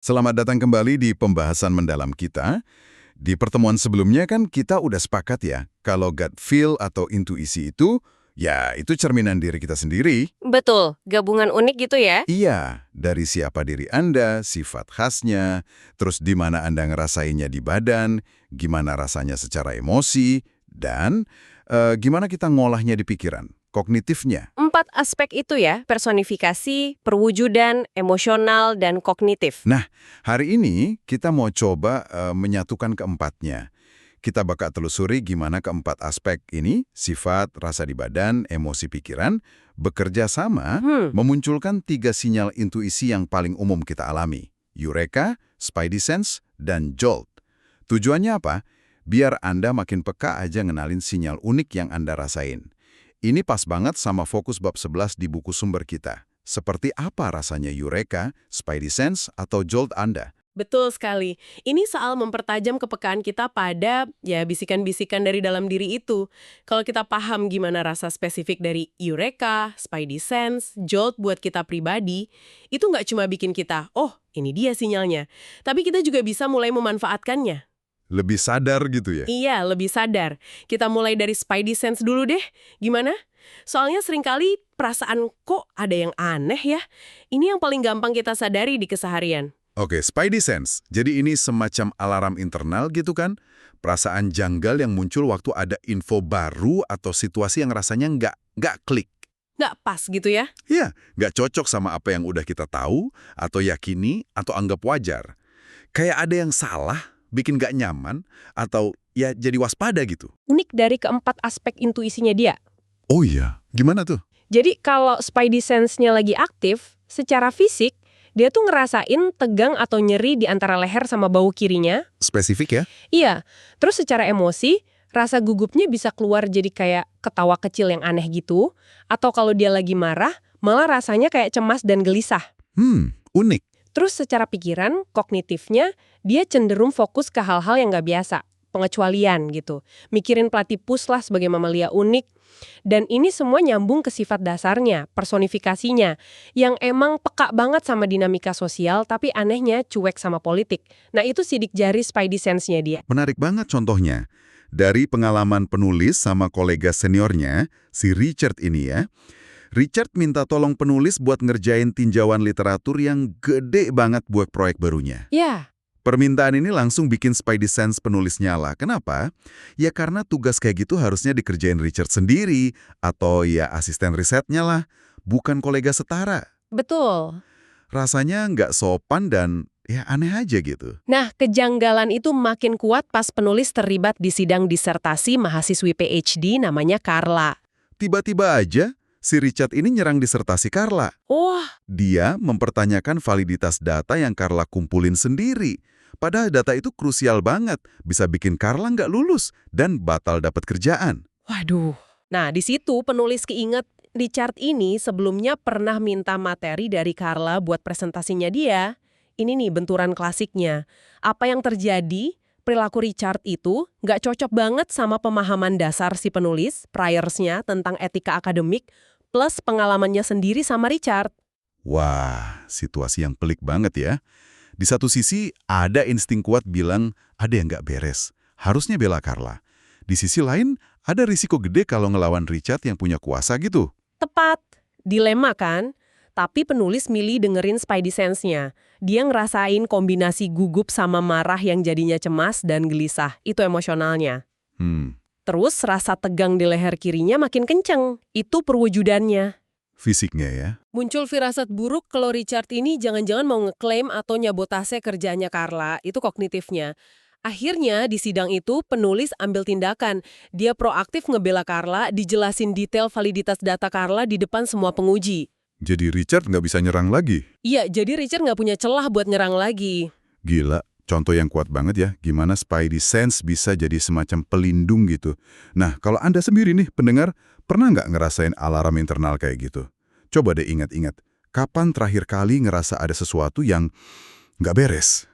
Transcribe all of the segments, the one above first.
Selamat datang kembali di pembahasan mendalam kita. Di pertemuan sebelumnya kan kita udah sepakat ya, kalau gut feel atau intuisi itu, ya itu cerminan diri kita sendiri. Betul, gabungan unik gitu ya? Iya, dari siapa diri Anda, sifat khasnya, terus di mana Anda ngerasainnya di badan, gimana rasanya secara emosi, dan gimana kita ngolahnya di pikiran, kognitifnya. 4 aspek itu ya, personifikasi, perwujudan, emosional, dan kognitif. Nah, hari ini kita mau coba menyatukan keempatnya. Kita bakal telusuri gimana keempat aspek ini, sifat, rasa di badan, emosi pikiran, bekerja sama memunculkan 3 sinyal intuisi yang paling umum kita alami. Eureka, Spidey Sense, dan Jolt. Tujuannya apa? Biar Anda makin peka aja ngenalin sinyal unik yang Anda rasain. Ini pas banget sama fokus bab 11 di buku sumber kita. Seperti apa rasanya Eureka, Spidey Sense, atau Jolt Anda? Betul sekali. Ini soal mempertajam kepekaan kita pada ya bisikan-bisikan dari dalam diri itu. Kalau kita paham gimana rasa spesifik dari Eureka, Spidey Sense, Jolt buat kita pribadi, itu nggak cuma bikin kita, oh ini dia sinyalnya. Tapi kita juga bisa mulai memanfaatkannya. Lebih sadar gitu ya? Iya, lebih sadar. Kita mulai dari Spidey Sense dulu deh. Gimana? Soalnya seringkali perasaan kok ada yang aneh ya. Ini yang paling gampang kita sadari di keseharian. Oke, Spidey Sense. Jadi ini semacam alarm internal gitu kan? Perasaan janggal yang muncul waktu ada info baru atau situasi yang rasanya nggak klik. Nggak pas gitu ya? Iya, nggak cocok sama apa yang udah kita tahu, atau yakini, atau anggap wajar. Kayak ada yang salah, bikin nggak nyaman, atau ya jadi waspada gitu. Unik dari keempat aspek intuisinya dia. Oh iya, gimana tuh? Jadi kalau Spidey Sense-nya lagi aktif, secara fisik, dia tuh ngerasain tegang atau nyeri di antara leher sama bahu kirinya. Spesifik ya? Iya, terus secara emosi, rasa gugupnya bisa keluar jadi kayak ketawa kecil yang aneh gitu. Atau kalau dia lagi marah, malah rasanya kayak cemas dan gelisah. Unik. Terus secara pikiran, kognitifnya, dia cenderung fokus ke hal-hal yang nggak biasa. Pengecualian gitu. Mikirin platypus lah sebagai mamalia unik. Dan ini semua nyambung ke sifat dasarnya, personifikasinya, yang emang peka banget sama dinamika sosial, tapi anehnya cuek sama politik. Nah itu sidik jari Spidey Sense-nya dia. Menarik banget contohnya. Dari pengalaman penulis sama kolega seniornya, si Richard ini ya. Richard minta tolong penulis buat ngerjain tinjauan literatur yang gede banget buat proyek barunya. Ya, Permintaan ini langsung bikin Spidey Sense penulis nyala. Kenapa? Ya karena tugas kayak gitu harusnya dikerjain Richard sendiri, atau ya asisten risetnya lah, bukan kolega setara. betul. Rasanya nggak sopan dan ya aneh aja gitu. Nah, kejanggalan itu makin kuat pas penulis terlibat di sidang disertasi mahasiswi PhD namanya Carla. Tiba-tiba aja, si Richard ini nyerang disertasi Carla. Wah, Dia mempertanyakan validitas data yang Carla kumpulin sendiri. Padahal data itu krusial banget, bisa bikin Carla nggak lulus dan batal dapat kerjaan. waduh. Nah, di situ penulis keinget Richard ini sebelumnya pernah minta materi dari Carla buat presentasinya dia. Ini nih benturan klasiknya. Apa yang terjadi, perilaku Richard itu nggak cocok banget sama pemahaman dasar si penulis, priorsnya tentang etika akademik, plus pengalamannya sendiri sama Richard. Wah, situasi yang pelik banget ya. Di satu sisi, ada insting kuat bilang ada yang nggak beres. Harusnya bela Carla. Di sisi lain, ada risiko gede kalau ngelawan Richard yang punya kuasa gitu. Tepat. Dilema kan? Tapi penulis milih dengerin Spidey Sense-nya. Dia ngerasain kombinasi gugup sama marah yang jadinya cemas dan gelisah. Itu emosionalnya. Hmm, Terus rasa tegang di leher kirinya makin kenceng. Itu perwujudannya. fisiknya ya. Muncul firasat buruk kalau Richard ini jangan-jangan mau ngeklaim atau nyabotase kerjanya Carla. Itu kognitifnya. Akhirnya di sidang itu penulis ambil tindakan. Dia proaktif ngebela Carla, dijelasin detail validitas data Carla di depan semua penguji. Jadi Richard nggak bisa nyerang lagi. Iya, jadi Richard nggak punya celah buat nyerang lagi. Gila, contoh yang kuat banget ya, gimana Spidey Sense bisa jadi semacam pelindung gitu. Nah, kalau Anda sendiri nih, pendengar, pernah nggak ngerasain alarm internal kayak gitu? Coba deh ingat-ingat, kapan terakhir kali ngerasa ada sesuatu yang nggak beres?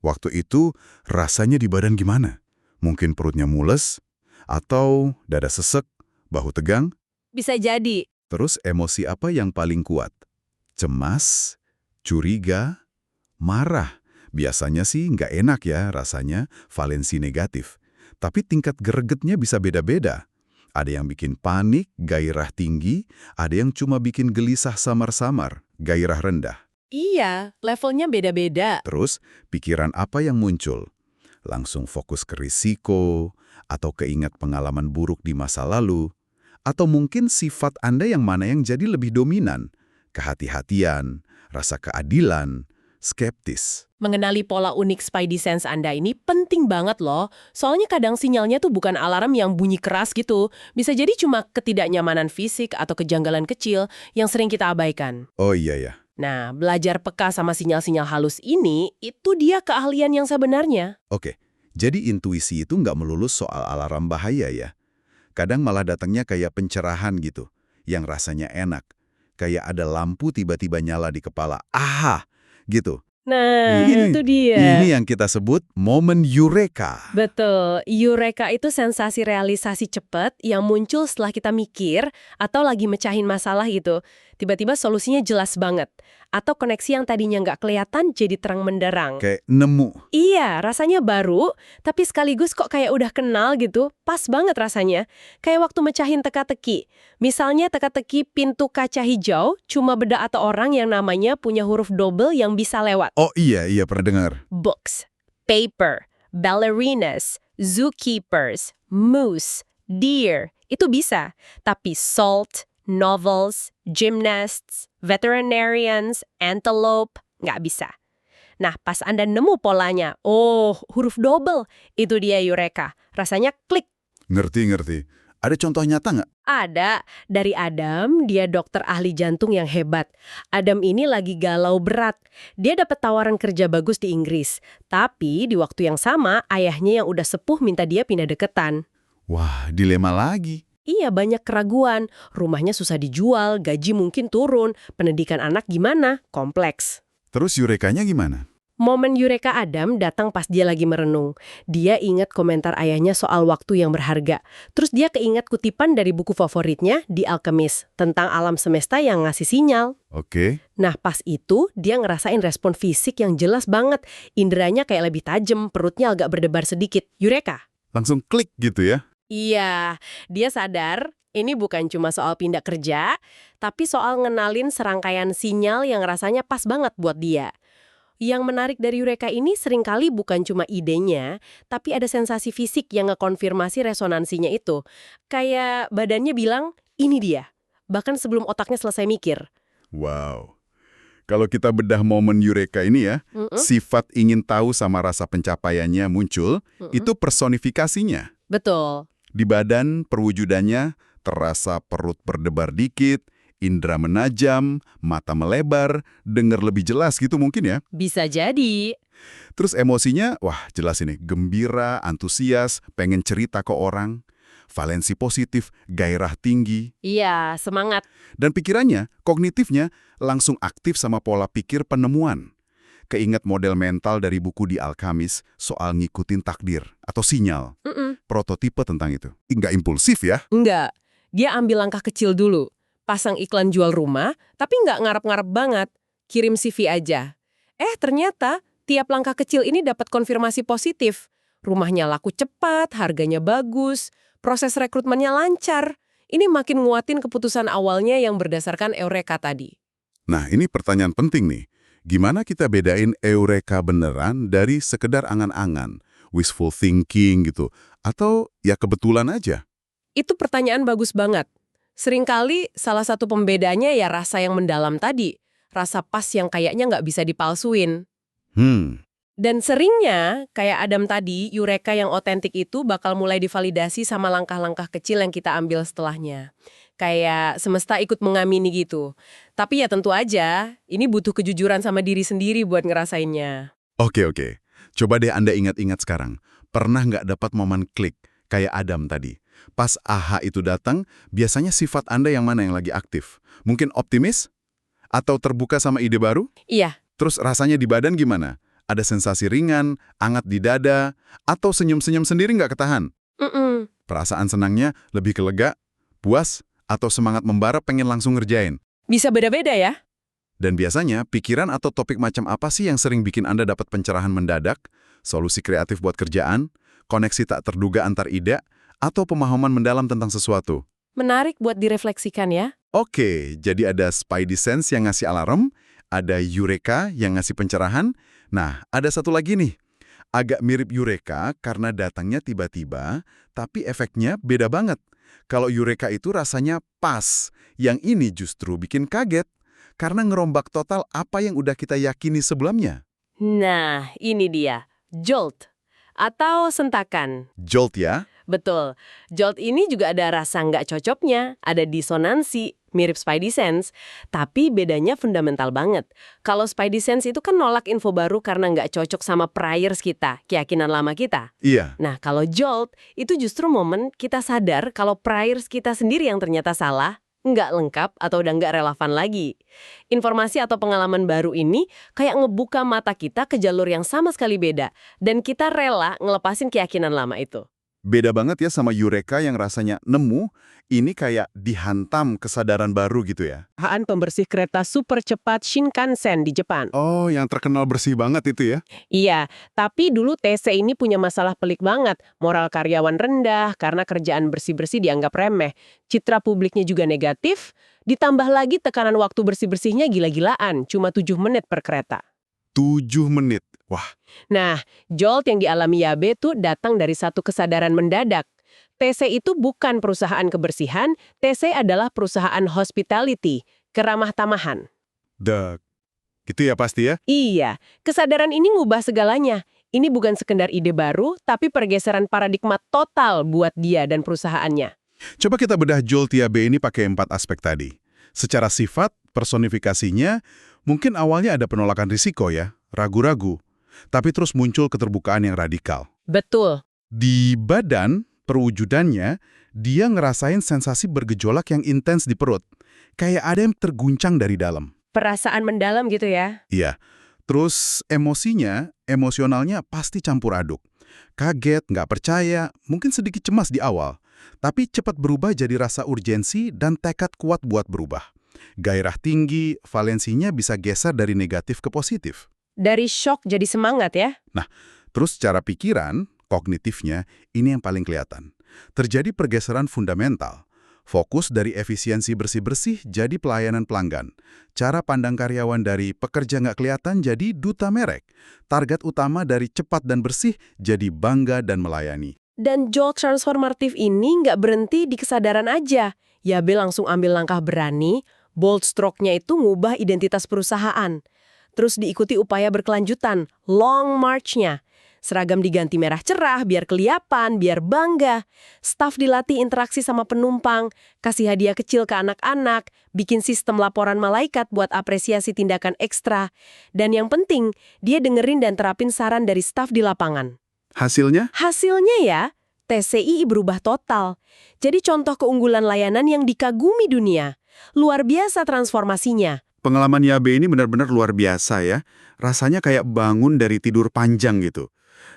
Waktu itu, rasanya di badan gimana? Mungkin perutnya mules, atau dada sesek, bahu tegang? Bisa jadi. Terus emosi apa yang paling kuat? Cemas, curiga, Marah. Biasanya sih nggak enak ya rasanya, valensi negatif. Tapi tingkat gregetnya bisa beda-beda. Ada yang bikin panik, gairah tinggi, ada yang cuma bikin gelisah samar-samar, gairah rendah. Iya, levelnya beda-beda. Terus, pikiran apa yang muncul? Langsung fokus ke risiko, atau keingat pengalaman buruk di masa lalu, atau mungkin sifat Anda yang mana yang jadi lebih dominan? Kehati-hatian, rasa keadilan, skeptis. Mengenali pola unik Spidey Sense Anda ini penting banget loh. Soalnya kadang sinyalnya tuh bukan alarm yang bunyi keras gitu. Bisa jadi cuma ketidaknyamanan fisik atau kejanggalan kecil yang sering kita abaikan. Oh iya ya. Nah, belajar peka sama sinyal-sinyal halus ini, itu dia keahlian yang sebenarnya. Oke, jadi intuisi itu nggak melulu soal alarm bahaya ya. Kadang malah datangnya kayak pencerahan gitu, yang rasanya enak. Kayak ada lampu tiba-tiba nyala di kepala. Aha! Gitu. Nah, Ini itu dia. yang kita sebut momen eureka. Betul, eureka itu sensasi realisasi cepat yang muncul setelah kita mikir atau lagi mecahin masalah gitu. Tiba-tiba solusinya jelas banget. Atau koneksi yang tadinya nggak kelihatan jadi terang menderang. Kayak nemu. Iya, rasanya baru, tapi sekaligus kok kayak udah kenal gitu. Pas banget rasanya. Kayak waktu mecahin teka-teki. Misalnya teka-teki pintu kaca hijau, cuma beda atau orang yang namanya punya huruf double yang bisa lewat. Oh iya pernah dengar. Books, paper, ballerinas, zookeepers, moose, deer, itu bisa. Tapi salt, novels, gymnasts, veterinarians, antelope, nggak bisa. Nah, pas Anda nemu polanya, oh, huruf double, itu dia eureka. Rasanya klik. Ngerti. Ada contoh nyata nggak? Ada. Dari Adam, dia dokter ahli jantung yang hebat. Adam ini lagi galau berat. Dia dapat tawaran kerja bagus di Inggris. Tapi di waktu yang sama, ayahnya yang udah sepuh minta dia pindah deketan. Wah, dilema lagi. Iya, banyak keraguan. Rumahnya susah dijual, gaji mungkin turun. Pendidikan anak gimana? Kompleks. Terus eurekanya gimana? Momen eureka Adam datang pas dia lagi merenung. Dia ingat komentar ayahnya soal waktu yang berharga. Terus dia keingat kutipan dari buku favoritnya, The Alchemist, tentang alam semesta yang ngasih sinyal. Oke. Nah, pas itu dia ngerasain respon fisik yang jelas banget. Inderanya kayak lebih tajam, perutnya agak berdebar sedikit. Eureka! Langsung klik gitu ya? Iya, dia sadar ini bukan cuma soal pindah kerja, tapi soal ngenalin serangkaian sinyal yang rasanya pas banget buat dia. Yang menarik dari eureka ini seringkali bukan cuma idenya, tapi ada sensasi fisik yang ngekonfirmasi resonansinya itu. Kayak badannya bilang, ini dia. Bahkan sebelum otaknya selesai mikir. Wow. Kalau kita bedah momen eureka ini ya, sifat ingin tahu sama rasa pencapaiannya muncul, itu personifikasinya. Betul. Di badan, perwujudannya terasa perut berdebar dikit, indera menajam, mata melebar, dengar lebih jelas gitu mungkin ya. Bisa jadi. Terus emosinya, wah jelas ini, gembira, antusias, pengen cerita ke orang, valensi positif, gairah tinggi. Iya, semangat. Dan pikirannya, kognitifnya, langsung aktif sama pola pikir penemuan. Keinget model mental dari buku The Alchemist soal ngikutin takdir atau sinyal. Prototipe tentang itu. Nggak impulsif ya? Enggak. Dia ambil langkah kecil dulu. Pasang iklan jual rumah, tapi nggak ngarep-ngarep banget. Kirim CV aja. Ternyata tiap langkah kecil ini dapat konfirmasi positif. Rumahnya laku cepat, harganya bagus, proses rekrutmennya lancar. Ini makin nguatin keputusan awalnya yang berdasarkan eureka tadi. Nah, ini pertanyaan penting nih. Gimana kita bedain eureka beneran dari sekedar angan-angan, wishful thinking gitu, atau ya kebetulan aja? Itu pertanyaan bagus banget. Seringkali salah satu pembedanya ya rasa yang mendalam tadi. Rasa pas yang kayaknya nggak bisa dipalsuin. Dan seringnya, kayak Adam tadi, eureka yang otentik itu bakal mulai divalidasi sama langkah-langkah kecil yang kita ambil setelahnya. Kayak semesta ikut mengamini gitu. Tapi ya tentu aja, ini butuh kejujuran sama diri sendiri buat ngerasainnya. Oke. Coba deh Anda ingat-ingat sekarang. Pernah nggak dapat momen klik, kayak Adam tadi? Pas aha itu datang, biasanya sifat Anda yang mana yang lagi aktif? Mungkin optimis? Atau terbuka sama ide baru? Iya. Terus rasanya di badan gimana? Ada sensasi ringan, angat di dada, atau senyum-senyum sendiri nggak ketahan? Perasaan senangnya lebih ke lega, puas, atau semangat membara pengen langsung ngerjain? Bisa beda-beda ya. Dan biasanya, pikiran atau topik macam apa sih yang sering bikin Anda dapat pencerahan mendadak, solusi kreatif buat kerjaan, koneksi tak terduga antar ide, atau pemahaman mendalam tentang sesuatu? Menarik buat direfleksikan ya. Oke, jadi ada Spidey Sense yang ngasih alarm, ada Eureka yang ngasih pencerahan. Nah, ada satu lagi nih. Agak mirip Eureka karena datangnya tiba-tiba, tapi efeknya beda banget. Kalau Eureka itu rasanya pas, yang ini justru bikin kaget, karena ngerombak total apa yang udah kita yakini sebelumnya. Nah, ini dia. Jolt. Atau sentakan. Jolt ya? Betul. Jolt ini juga ada rasa nggak cocoknya, ada disonansi, mirip Spidey Sense, tapi bedanya fundamental banget. Kalau Spidey Sense itu kan nolak info baru karena nggak cocok sama priors kita, keyakinan lama kita. Iya. Nah, kalau Jolt, itu justru momen kita sadar kalau priors kita sendiri yang ternyata salah, nggak lengkap atau udah nggak relevan lagi. Informasi atau pengalaman baru ini kayak ngebuka mata kita ke jalur yang sama sekali beda, dan kita rela ngelepasin keyakinan lama itu. Beda banget ya sama Eureka yang rasanya nemu, ini kayak dihantam kesadaran baru gitu ya. Perusahaan pembersih kereta super cepat Shinkansen di Jepang. Oh, yang terkenal bersih banget itu ya? Iya, tapi dulu TC ini punya masalah pelik banget. Moral karyawan rendah karena kerjaan bersih-bersih dianggap remeh. Citra publiknya juga negatif, ditambah lagi tekanan waktu bersih-bersihnya gila-gilaan, cuma 7 menit per kereta. 7 menit. Wah, Nah, jolt yang dialami Yabe tuh datang dari satu kesadaran mendadak. TC itu bukan perusahaan kebersihan, TC adalah perusahaan hospitality, keramah tamahan. dak. Gitu ya pasti ya? Iya, kesadaran ini ngubah segalanya. Ini bukan sekedar ide baru, tapi pergeseran paradigma total buat dia dan perusahaannya. Coba kita bedah Jolt TAB ini pakai 4 aspek tadi. Secara sifat, personifikasinya, mungkin awalnya ada penolakan risiko ya, ragu-ragu. Tapi terus muncul keterbukaan yang radikal. Betul. Di badan, perwujudannya, dia ngerasain sensasi bergejolak yang intens di perut. Kayak ada yang terguncang dari dalam. Perasaan mendalam gitu ya. Iya. Terus emosinya, emosionalnya pasti campur aduk. Kaget, nggak percaya, mungkin sedikit cemas di awal. Tapi cepat berubah jadi rasa urgensi dan tekad kuat buat berubah. Gairah tinggi, valensinya bisa geser dari negatif ke positif. Dari shock jadi semangat ya. Terus secara pikiran, kognitifnya, ini yang paling kelihatan. Terjadi pergeseran fundamental. Fokus dari efisiensi bersih-bersih jadi pelayanan pelanggan. Cara pandang karyawan dari pekerja nggak kelihatan jadi duta merek. Target utama dari cepat dan bersih jadi bangga dan melayani. Dan jolt transformatif ini nggak berhenti di kesadaran aja. Yabe langsung ambil langkah berani, bold stroke-nya itu ngubah identitas perusahaan. Terus diikuti upaya berkelanjutan, long march-nya. Seragam diganti merah cerah biar kelihatan, biar bangga. Staf dilatih interaksi sama penumpang, kasih hadiah kecil ke anak-anak, bikin sistem laporan malaikat buat apresiasi tindakan ekstra. Dan yang penting, dia dengerin dan terapin saran dari staf di lapangan. Hasilnya? Hasilnya ya, TCI berubah total. Jadi contoh keunggulan layanan yang dikagumi dunia. Luar biasa transformasinya. Pengalaman Yabe ini benar-benar luar biasa ya. Rasanya kayak bangun dari tidur panjang gitu.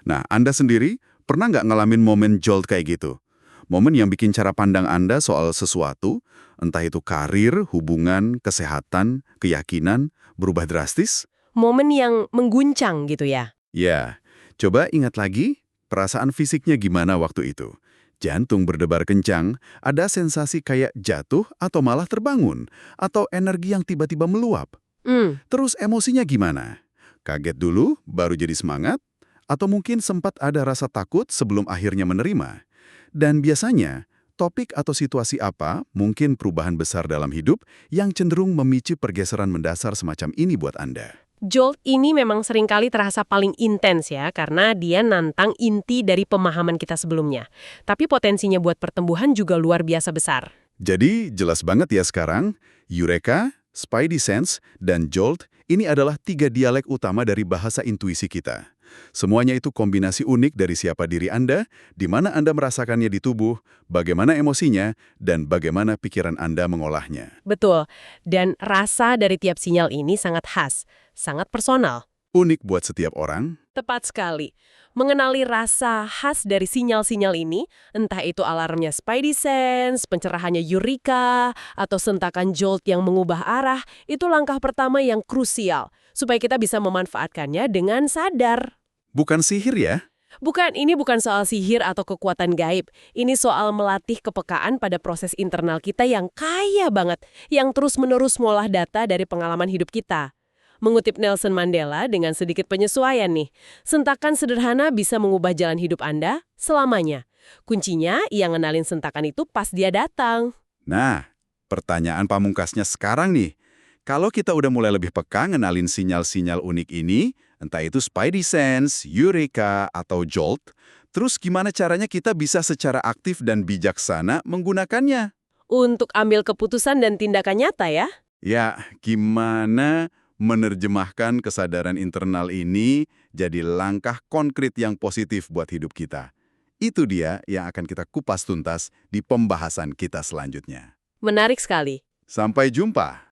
Nah, Anda sendiri pernah nggak ngalamin momen jolt kayak gitu? Momen yang bikin cara pandang Anda soal sesuatu, entah itu karir, hubungan, kesehatan, keyakinan, berubah drastis? Momen yang mengguncang gitu ya. Ya, coba ingat lagi, perasaan fisiknya gimana waktu itu? Jantung berdebar kencang, ada sensasi kayak jatuh atau malah terbangun, atau energi yang tiba-tiba meluap. Terus emosinya gimana? Kaget dulu, baru jadi semangat? Atau mungkin sempat ada rasa takut sebelum akhirnya menerima? Dan biasanya, topik atau situasi apa, mungkin perubahan besar dalam hidup, yang cenderung memicu pergeseran mendasar semacam ini buat Anda? Jolt ini memang seringkali terasa paling intens ya, karena dia nantang inti dari pemahaman kita sebelumnya. Tapi potensinya buat pertumbuhan juga luar biasa besar. Jadi, jelas banget ya sekarang, Eureka, Spidey Sense, dan Jolt ini adalah 3 dialek utama dari bahasa intuisi kita. Semuanya itu kombinasi unik dari siapa diri Anda, di mana Anda merasakannya di tubuh, bagaimana emosinya, dan bagaimana pikiran Anda mengolahnya. Betul, dan rasa dari tiap sinyal ini sangat khas, sangat personal. Unik buat setiap orang. Tepat sekali. Mengenali rasa khas dari sinyal-sinyal ini, entah itu alarmnya Spidey Sense, pencerahannya Eureka, atau sentakan jolt yang mengubah arah, itu langkah pertama yang krusial, supaya kita bisa memanfaatkannya dengan sadar. Bukan sihir ya? Bukan, ini bukan soal sihir atau kekuatan gaib. Ini soal melatih kepekaan pada proses internal kita yang kaya banget, yang terus-menerus ngolah data dari pengalaman hidup kita. Mengutip Nelson Mandela dengan sedikit penyesuaian nih, sentakan sederhana bisa mengubah jalan hidup Anda selamanya. Kuncinya, ia ngenalin sentakan itu pas dia datang. Nah, pertanyaan pamungkasnya sekarang nih. Kalau kita udah mulai lebih peka ngenalin sinyal-sinyal unik ini, entah itu Spidey Sense, Eureka, atau Jolt, terus gimana caranya kita bisa secara aktif dan bijaksana menggunakannya? Untuk ambil keputusan dan tindakan nyata ya. Ya, gimana menerjemahkan kesadaran internal ini jadi langkah konkret yang positif buat hidup kita? Itu dia yang akan kita kupas tuntas di pembahasan kita selanjutnya. Menarik sekali. Sampai jumpa!